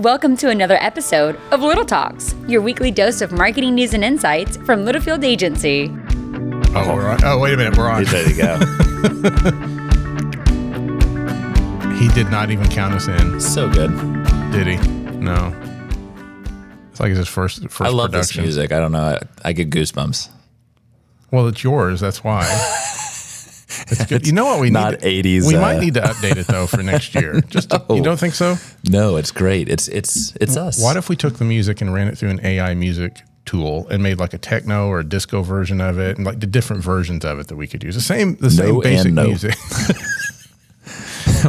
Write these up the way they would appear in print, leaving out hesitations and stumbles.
Welcome to another episode of Little Talks, your weekly dose of marketing news and insights from Littlefield Agency. Oh, we're on. Oh, wait a minute. We're on. He's ready to go. He did not even count us in. So good. Did he? No. It's like his first I love production. this music. I don't know. I get goosebumps. Well, it's yours. That's why. It's good. You know what we Not need? 80s. We might need to update it though for next year. You don't think so? No, it's great. It's us. What if we took the music and ran it through an AI music tool and made like a techno or a disco version of it, and like the different versions of it that we could use? The same basic music.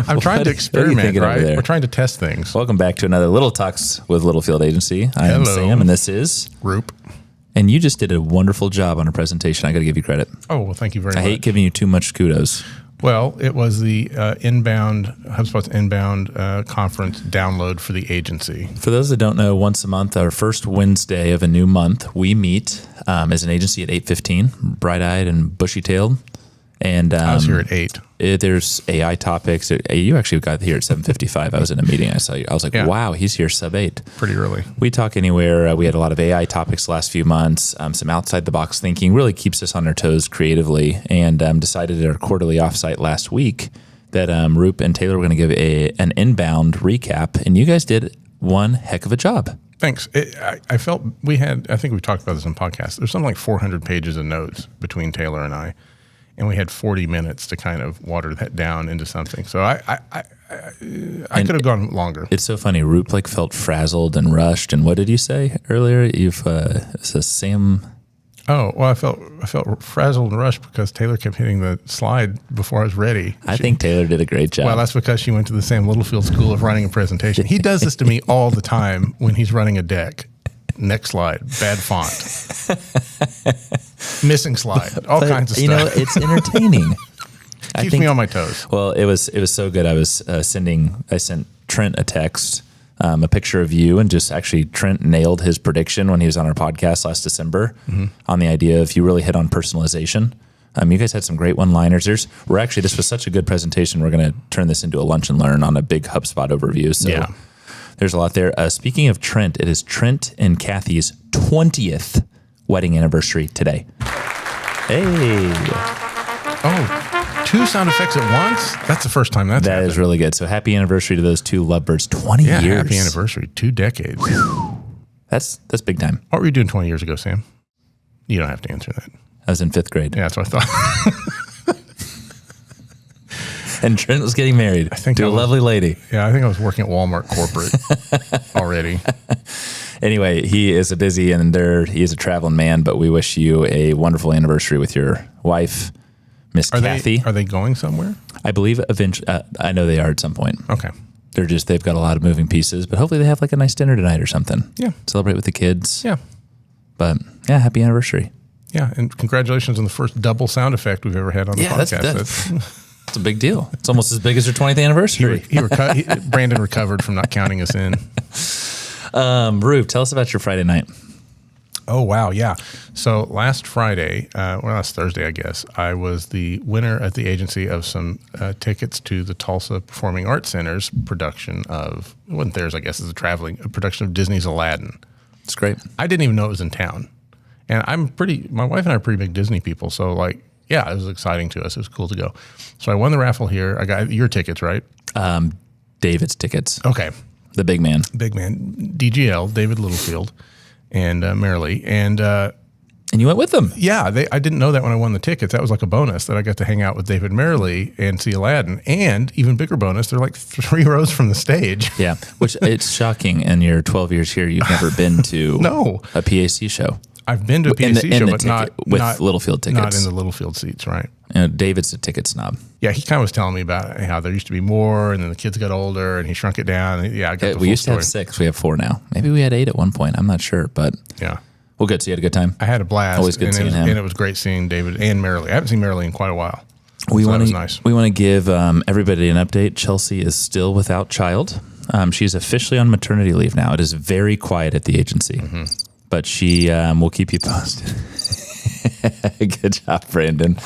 I'm trying to experiment, right? We're trying to test things. Welcome back to another Little Talks with Littlefield Agency. I am Sam, and this is Roop. And you just did a wonderful job on a presentation. I got to give you credit. Oh, well, thank you very much. I hate giving you too much kudos. Well, it was the HubSpot's inbound conference download for the agency. For those that don't know, once a month, our first Wednesday of a new month, we meet as an agency at 8:15, bright-eyed and bushy-tailed. And I was here at 8. There's AI topics. You actually got here at 7:55. I was in a meeting. I saw you. I was like, wow, he's here sub 8. Pretty early. We talk anywhere. We had a lot of AI topics the last few months. Some outside the box thinking really keeps us on our toes creatively. And decided at our quarterly offsite last week that Roop and Taylor were going to give an inbound recap. And you guys did one heck of a job. Thanks. I felt we had, I think we've talked about this in podcasts. There's something like 400 pages of notes between Taylor and I. And we had 40 minutes to kind of water that down into something. So I could have gone longer. It's so funny. Roop felt frazzled and rushed. And what did you say earlier? You've says Sam. Oh, well, I felt frazzled and rushed because Taylor kept hitting the slide before I was ready. I think Taylor did a great job. Well, that's because she went to the same Littlefield School of running a presentation. He does this to me all the time when he's running a deck. Next slide, bad font, missing slide, all kinds of stuff. You know, it's entertaining. Keeps me on my toes. Well, it was so good. I sent Trent a text, a picture of you, and just actually Trent nailed his prediction when he was on our podcast last December on the idea of you really hit on personalization. You guys had some great one-liners. This was such a good presentation. We're going to turn this into a lunch and learn on a big HubSpot overview. So. Yeah. There's a lot there. Speaking of Trent, it is Trent and Kathy's 20th wedding anniversary today. Hey. Oh, 2 sound effects at once? That's the first time that's happened. That is really good. So happy anniversary to those 2 lovebirds. 20 years. Yeah, happy anniversary. 2 decades. Whew. That's big time. What were you doing 20 years ago, Sam? You don't have to answer that. I was in 5th grade. Yeah, that's what I thought. And Trent was getting married to a lovely lady. Yeah, I think I was working at Walmart corporate already. Anyway, he is he is a traveling man, but we wish you a wonderful anniversary with your wife, Miss Kathy. Are they going somewhere? I believe eventually. I know they are at some point. Okay. They've got a lot of moving pieces, but hopefully they have like a nice dinner tonight or something. Yeah. Celebrate with the kids. Yeah. But yeah, happy anniversary. Yeah, and congratulations on the first double sound effect we've ever had on the podcast. It's a big deal. It's almost as big as your 20th anniversary. Brandon recovered from not counting us in. Roop, tell us about your Friday night. Oh, wow. Yeah. So last Thursday, I guess, I was the winner at the agency of some tickets to the Tulsa Performing Arts Center's production of, it wasn't theirs, I guess, it's a production of Disney's Aladdin. It's great. I didn't even know it was in town. And my wife and I are pretty big Disney people. So yeah, it was exciting to us. It was cool to go. So I won the raffle here. I got your tickets, right? David's tickets. Okay. The big man. DGL, David Littlefield, and Marilee. And you went with them. Yeah. I didn't know that when I won the tickets. That was like a bonus that I got to hang out with David and Marilee and see Aladdin. And even bigger bonus, they're like 3 rows from the stage. Yeah. Which it's shocking. In your 12 years here, you've never been to a PAC show. I've been to a PAC show, but not Littlefield tickets. Not in the Littlefield seats, right? David's a ticket snob. Yeah, he kind of was telling me about how there used to be more, and then the kids got older, and he shrunk it down. And I got the we used to have 6. We have 4 now. Maybe we had 8 at one point. I'm not sure, but yeah. Well, good. So you had a good time? I had a blast. Always good seeing him. And it was great seeing David and Marilee. I haven't seen Marilee in quite a while. That was nice. We want to give everybody an update. Chelsea is still without child. She's officially on maternity leave now. It is very quiet at the agency. Mm-hmm. But she will keep you posted. Good job, Brandon.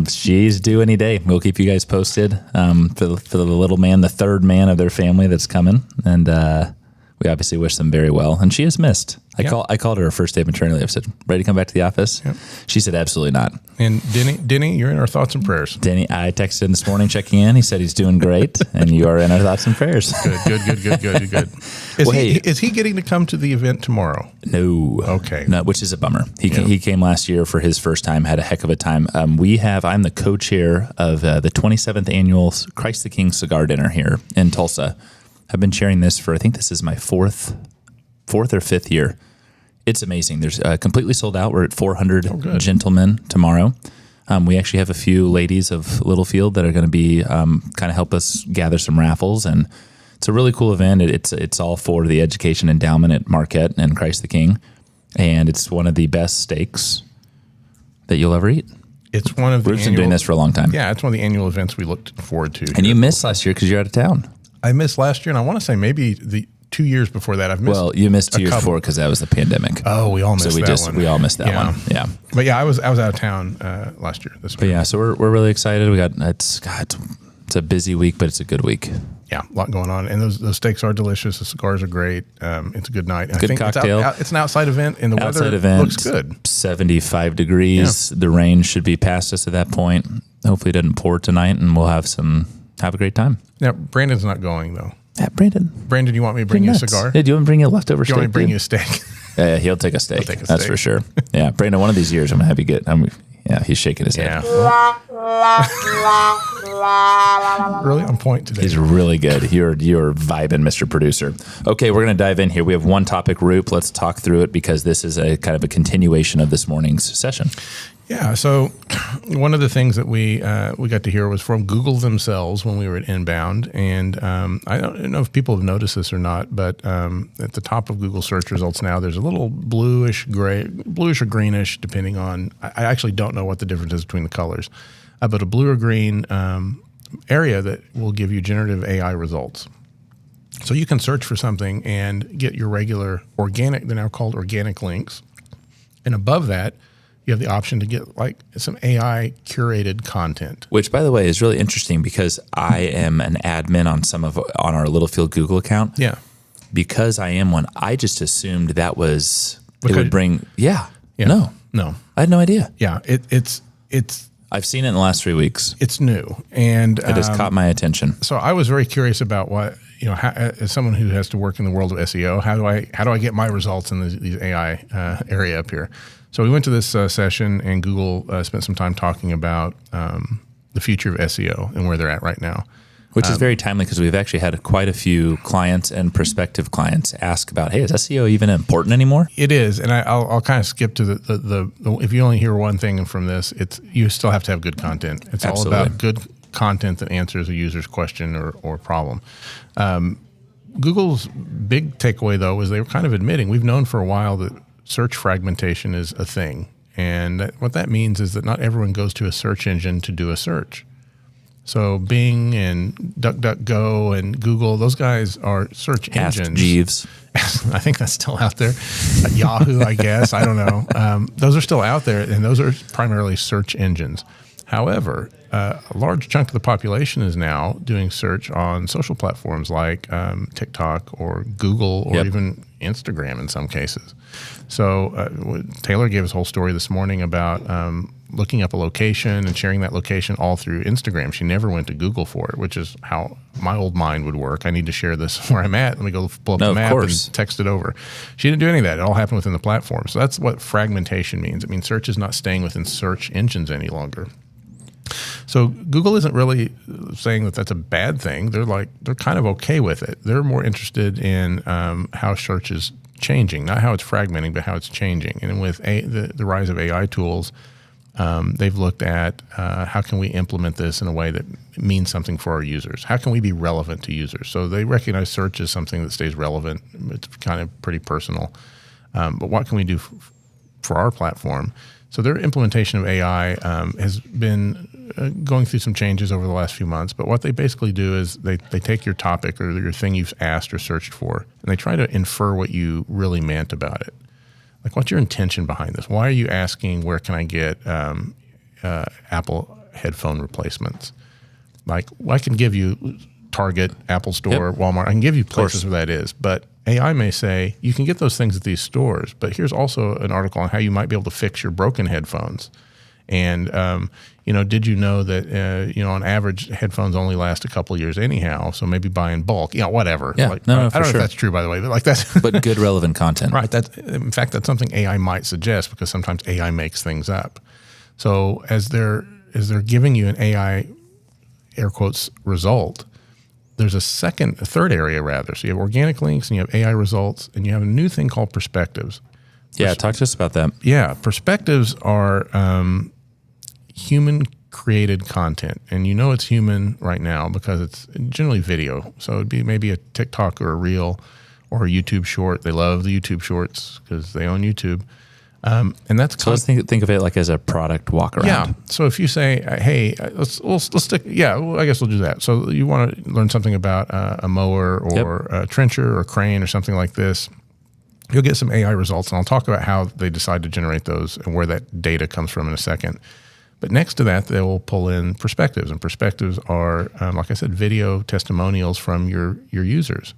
She's due any day. We'll keep you guys posted for the little man, the third man of their family that's coming. And we obviously wish them very well. And she is missed. I called her first day of maternity leave. I said, ready to come back to the office? Yep. She said, absolutely not. And Denny, you're in our thoughts and prayers. Denny, I texted him this morning checking in. He said he's doing great, and you are in our thoughts and prayers. Good. Is he getting to come to the event tomorrow? No. Okay. No, which is a bummer. He came last year for his first time, had a heck of a time. I'm the co-chair of the 27th annual Christ the King cigar dinner here in Tulsa. I've been sharing this for, I think this is my fourth or fifth year. It's amazing. There's completely sold out. We're at 400 gentlemen tomorrow. We actually have a few ladies of Littlefield that are going to be kind of help us gather some raffles, and it's a really cool event. It's all for the education endowment at Marquette and Christ the King, and it's one of the best steaks that you'll ever eat. It's one of the Roop's been doing this for a long time. Yeah, it's one of the annual events we looked forward to. And you missed last year because you're out of town. I missed last year, and I want to say maybe the 2 years before that. I've missed. Well, you missed 2 years before because that was the pandemic. Oh, we all missed that one. We all missed that one. Yeah. But yeah, I was out of town last year. But yeah, so we're really excited. It's a busy week, but it's a good week. Yeah, a lot going on, and those steaks are delicious. The cigars are great. It's a good night. Good cocktail. It's an outside event, and the weather looks good. 75 degrees. Yeah. The rain should be past us at that point. Hopefully, it doesn't pour tonight, and we'll have a great time. Now, Brandon's not going though. Yeah, Brandon, you want me to bring you a cigar? Yeah, do you want to bring a leftover steak? Do you want me to bring you a steak? Yeah, he'll take a steak. That's for sure. Yeah, Brandon, one of these years I'm going to have you get. Yeah, he's shaking his head. Really on point today. He's really good. You're vibing, Mr. Producer. Okay, we're going to dive in here. We have one topic, Roop. Let's talk through it because this is a kind of a continuation of this morning's session. Yeah, so one of the things that we got to hear was from Google themselves when we were at Inbound, and I don't know if people have noticed this or not, but at the top of Google search results now, there's a little bluish or greenish, depending on. I actually don't know what the difference is between the colors, but a blue or green area that will give you generative AI results. So you can search for something and get your regular organic. They're now called organic links, and above that, you have the option to get like some AI curated content. Which, by the way, is really interesting because I am an admin on our Littlefield Google account. Yeah. Because I am one, I just assumed that was because it would bring. Yeah. No. I had no idea. Yeah. It's. I've seen it in the last 3 weeks. It's new, and it has caught my attention. So I was very curious about what as someone who has to work in the world of SEO, how do I get my results in these AI area up here? So we went to this session, and Google spent some time talking about the future of SEO and where they're at right now. Which is very timely because we've actually had quite a few clients and prospective clients ask about, hey, is SEO even important anymore? It is, and I'll kind of skip to the if you only hear one thing from this, you still have to have good content. It's Absolutely. all about good content that answers a user's question or problem. Google's big takeaway, though, was they were kind of admitting, we've known for a while that search fragmentation is a thing. And what that means is that not everyone goes to a search engine to do a search. So Bing and DuckDuckGo and Google, those guys are search engines. Ask Jeeves. I think that's still out there. Yahoo, I guess. I don't know. Those are still out there, and those are primarily search engines. However, a large chunk of the population is now doing search on social platforms like TikTok or Google or even Instagram in some cases. So Taylor gave us a whole story this morning about looking up a location and sharing that location all through Instagram. She never went to Google for it, which is how my old mind would work. I need to share this where I'm at. Let me go pull up the map and text it over. She didn't do any of that. It all happened within the platform. So that's what fragmentation means. It means search is not staying within search engines any longer. So Google isn't really saying that that's a bad thing. They're kind of okay with it. They're more interested in how search is changing, not how it's fragmenting, but how it's changing. And with the rise of AI tools, they've looked at how can we implement this in a way that means something for our users? How can we be relevant to users? So they recognize search as something that stays relevant. It's kind of pretty personal. But what can we do for our platform? So their implementation of AI has been going through some changes over the last few months. But what they basically do is they take your topic or your thing you've asked or searched for, and they try to infer what you really meant about it. Like, what's your intention behind this? Why are you asking, where can I get Apple headphone replacements. Like, I can give you Target, Apple Store, Walmart. I can give you places where that is. But AI may say, you can get those things at these stores, but here's also an article on how you might be able to fix your broken headphones. And, did you know that, on average, headphones only last a couple of years anyhow, so maybe buy in bulk, whatever. Yeah, I don't know sure. if that's true, by the way, but like that's... But good relevant content. Right. In fact, that's something AI might suggest, because sometimes AI makes things up. So as they're giving you an AI, air quotes, result, there's a third area rather. So you have organic links and you have AI results, and you have a new thing called perspectives. Yeah, talk to us about that. Yeah, perspectives are human created content, and it's human right now because it's generally video. So it'd be maybe a TikTok or a Reel or a YouTube short. They love the YouTube shorts because they own YouTube. And that's so let's think of it like as a product walk around. Yeah. So if you say, "Hey, let's stick," I guess we'll do that. So you want to learn something about a mower or a trencher or a crane or something like this. You'll get some AI results, and I'll talk about how they decide to generate those and where that data comes from in a second. But next to that, they will pull in perspectives, and perspectives are, like I said, video testimonials from your users.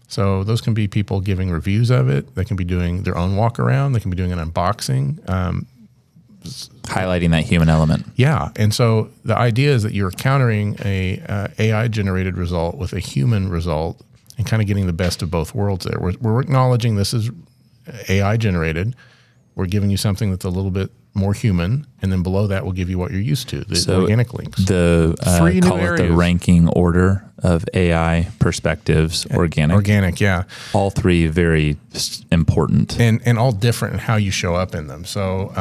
So those can be people giving reviews of it. They can be doing their own walk around. They can be doing an unboxing. Highlighting that human element. Yeah. And so the idea is that you're countering a AI generated result with a human result and kind of getting the best of both worlds there. We're acknowledging this is AI generated. We're giving you something that's a little bit more human, and then below that we'll give you what you're used to, the organic links. Three new areas. The ranking order of AI, perspectives, organic. Organic, yeah. All three very important. And all different in how you show up in them. So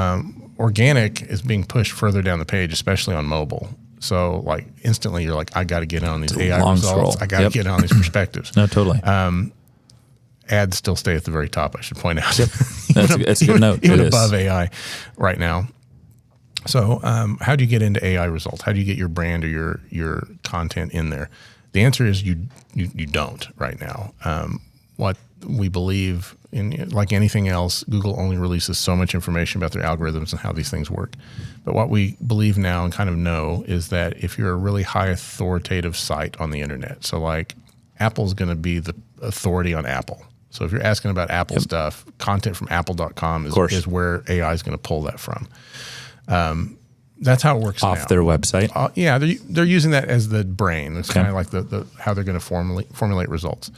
organic is being pushed further down the page, especially on mobile. So like instantly you're like, I got to get on these AI results. Scroll. I got to get on these perspectives. No, totally. Ads still stay at the very top, I should point out. Yep. That's a good note. Even above AI right now. So how do you get into AI results? How do you get your brand or your content in there? The answer is you don't right now. What we believe, like anything else, Google only releases so much information about their algorithms and how these things work. But what we believe now and kind of know is that if you're a really high authoritative site on the internet, so like Apple's going to be the authority on Apple. So if you're asking about Apple stuff, content from apple.com is where AI is going to pull that from. That's how it works off now. Their website. Yeah, they're using that as the brain. It's kind of like the how they're going to formulate results.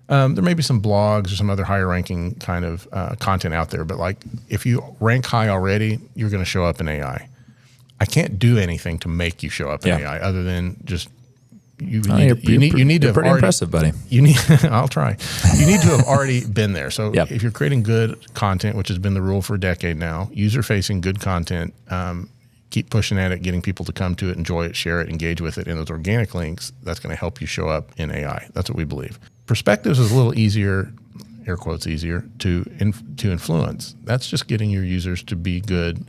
There may be some blogs or some other higher ranking kind of content out there, but like if you rank high already, you're going to show up in AI. I can't do anything to make you show up in AI other than just you need to have pretty already, impressive, buddy. You need I'll try. You need to have already been there. So if you're creating good content, which has been the rule for a decade now, user facing good content, keep pushing at it, getting people to come to it, enjoy it, share it, engage with it in those organic links, that's going to help you show up in AI. That's what we believe. Perspectives is a little easier, air quotes easier, to influence. That's just getting your users to be good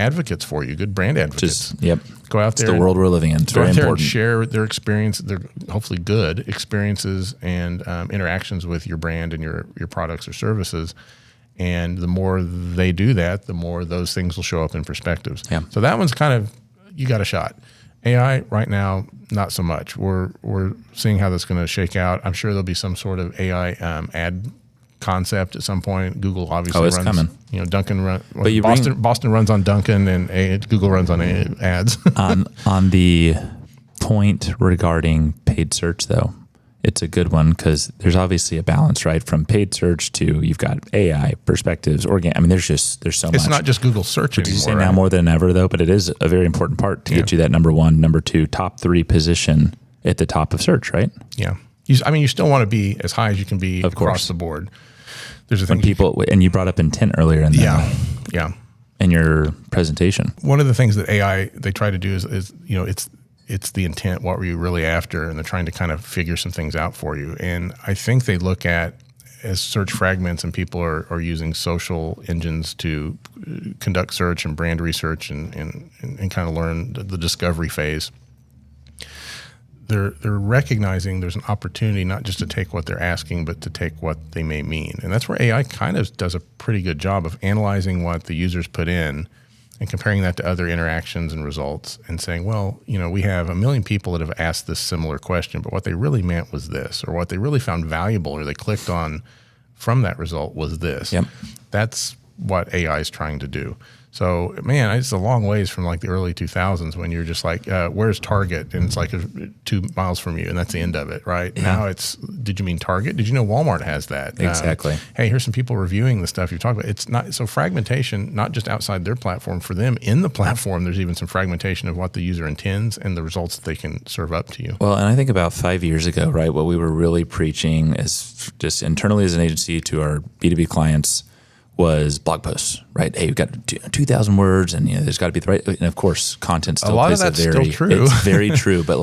advocates for you, good brand advocates. Go out there. It's the world we're living in. It's very important. And share their experience, their hopefully good experiences and interactions with your brand and your products or services. And the more they do that, the more those things will show up in perspectives. Yeah. So that one's kind of, you got a shot. AI right now, not so much. We're seeing how that's going to shake out. I'm sure there'll be some sort of AI ad concept at some point. Google obviously runs. Coming. Dunkin' Boston runs on Dunkin' and Google runs on ads. on the point regarding paid search, though, it's a good one because there's obviously a balance, right? From paid search to you've got AI, perspectives, organic. I mean, there's so much. It's not just Google search anymore. You say now more than ever, though, but it is a very important part to get you that number one, number two, top three position at the top of search, right? Yeah. You still want to be as high as you can be across the board. There's a thing. And you brought up intent earlier in in your presentation. One of the things that AI they try to do is it's the intent. What were you really after? And they're trying to kind of figure some things out for you. And I think they look at as search fragments, and people are using social engines to conduct search and brand research and kind of learn the discovery phase. They're recognizing there's an opportunity not just to take what they're asking, but to take what they may mean. And that's where AI kind of does a pretty good job of analyzing what the users put in and comparing that to other interactions and results and saying, well, we have 1 million people that have asked this similar question, but what they really meant was this, or what they really found valuable or they clicked on from that result was this. Yep. That's what AI is trying to do. So, man, it's a long ways from like the early 2000s when you're just like, where's Target? And it's like 2 miles from you, and that's the end of it, right? Yeah. Now it's, did you mean Target? Did you know Walmart has that? Exactly. Hey, here's some people reviewing the stuff you talked about. It's not, so fragmentation, not just outside their platform, for them in the platform, there's even some fragmentation of what the user intends and the results that they can serve up to you. Well, and I think about 5 years ago, right, what we were really preaching is just internally as an agency to our B2B clients was blog posts, right? Hey, we've got 2,000 words, and there's got to be the right. And of course, content still plays a very. Still true. It's very true, but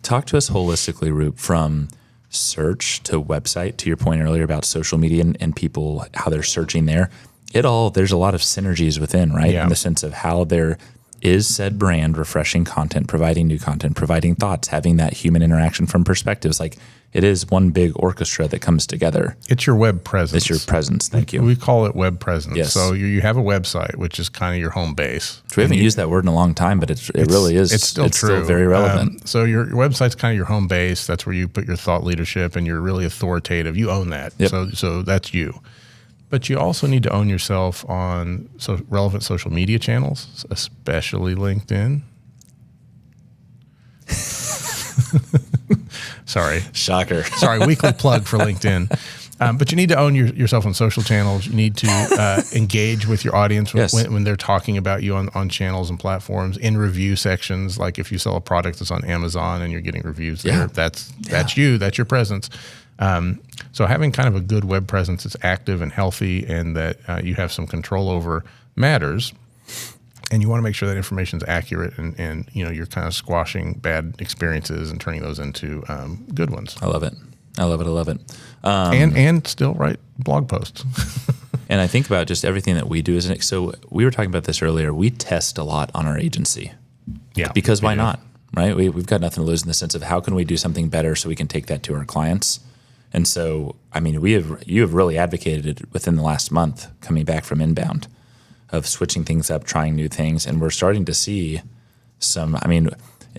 talk to us holistically, Roop, from search to website. To your point earlier about social media and people how they're searching there, there's a lot of synergies within, right? Yeah. In the sense of how there is said brand refreshing content, providing new content, providing thoughts, having that human interaction from perspectives. Like it is one big orchestra that comes together. It's your web presence. It's your presence. Thank you. We call it web presence. Yes. So you have a website, which is kind of your home base. We haven't used that word in a long time, but it really is. It's still true. Still very relevant. So your website's kind of your home base. That's where you put your thought leadership, and you're really authoritative. You own that. Yep. So that's you. But you also need to own yourself on relevant social media channels, especially LinkedIn. Sorry. Shocker. Sorry, weekly plug for LinkedIn. But you need to own yourself on social channels. You need to engage with your audience when they're talking about you on channels and platforms, in review sections. Like if you sell a product that's on Amazon and you're getting reviews there, that's you, that's your presence. So having kind of a good web presence that's active and healthy and that you have some control over matters. And you want to make sure that information is accurate and you're kind of squashing bad experiences and turning those into good ones. I love it. And still write blog posts. And I think about just everything that we do so we were talking about this earlier. We test a lot on our agency. Yeah. Because why not? Right? We've got nothing to lose in the sense of how can we do something better so we can take that to our clients. And so, I mean, you have really advocated within the last month coming back from inbound of switching things up, trying new things. And we're starting to see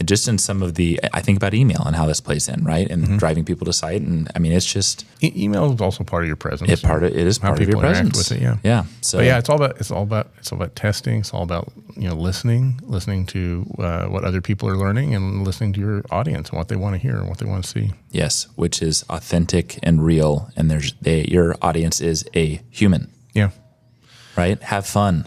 just in some of I think about email and how this plays in, right? And driving people to site. And I mean, it's just. Email is also part of your presence. It is part of your presence. With it, yeah. Yeah. So it's all about testing. It's all about, listening to what other people are learning and listening to your audience and what they want to hear and what they want to see. Yes. Which is authentic and real. And your audience is a human. Yeah. Right? Have fun.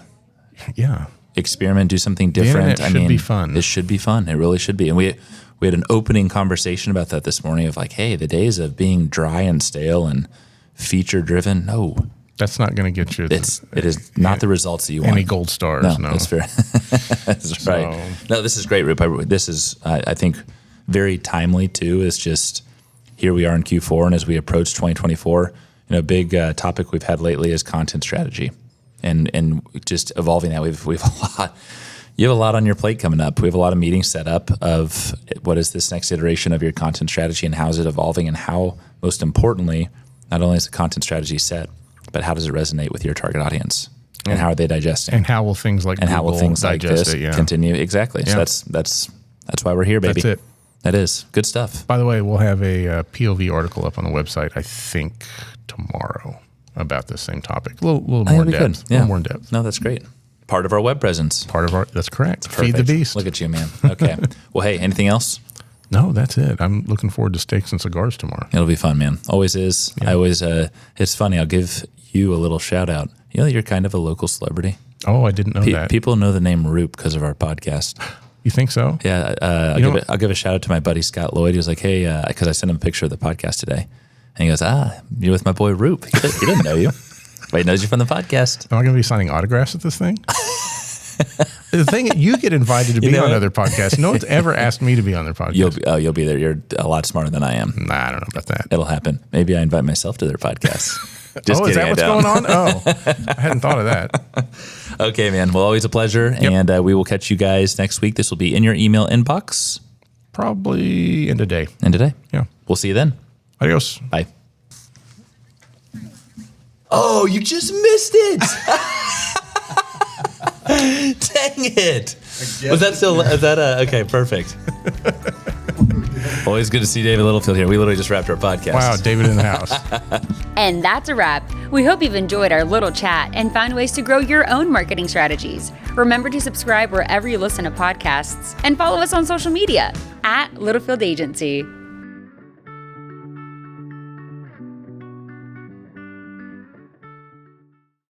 Yeah. Experiment, do something different. The internet should be fun. This should be fun. It really should be. And we had an opening conversation about that this morning of like, hey, the days of being dry and stale and feature driven, no. That's not going to get you. It is not the results that you want. Any gold stars. No. That's fair. That's right. No, this is great, Roop. This is, I think, very timely too. It's just here we are in Q4, and as we approach 2024, a big topic we've had lately is content strategy. And just evolving that, we've a lot. You have a lot on your plate coming up. We have a lot of meetings set up of what is this next iteration of your content strategy and how is it evolving, and how, most importantly, not only is the content strategy set, but how does it resonate with your target audience, and how are they digesting, and how will things like this continue? Exactly. Yeah. So that's why we're here, baby. That's it. That is good stuff. By the way, we'll have a POV article up on the website, I think, tomorrow, about this same topic. A little more in depth. A little more in depth. No, that's great. Part of our web presence. That's correct. Feed the beast. Look at you, man. Okay. Well, hey, anything else? No, that's it. I'm looking forward to steaks and cigars tomorrow. It'll be fun, man. Always is. Yeah. I always, it's funny. I'll give you a little shout out. You're kind of a local celebrity. Oh, I didn't know that. People know the name Roop because of our podcast. You think so? Yeah. I'll give a shout out to my buddy, Scott Lloyd. He was like, hey, because I sent him a picture of the podcast today. And he goes, you're with my boy Roop. He didn't know you. But he knows you from the podcast. Am I going to be signing autographs at this thing? The thing, you get invited to be on other podcasts. No one's ever asked me to be on their podcast. You'll be there. You're a lot smarter than I am. Nah, I don't know about that. It'll happen. Maybe I invite myself to their podcast. Just kidding, is that what's going on? Oh, I hadn't thought of that. Okay, man. Well, always a pleasure. Yep. And we will catch you guys next week. This will be in your email inbox. Probably end of day. Yeah. We'll see you then. Adios. Bye. Oh, you just missed it. it. Was that still, is that okay, perfect. Always good to see David Littlefield here. We literally just wrapped our podcast. Wow, David in the house. And that's a wrap. We hope you've enjoyed our little chat and found ways to grow your own marketing strategies. Remember to subscribe wherever you listen to podcasts and follow us on social media @Littlefield Agency.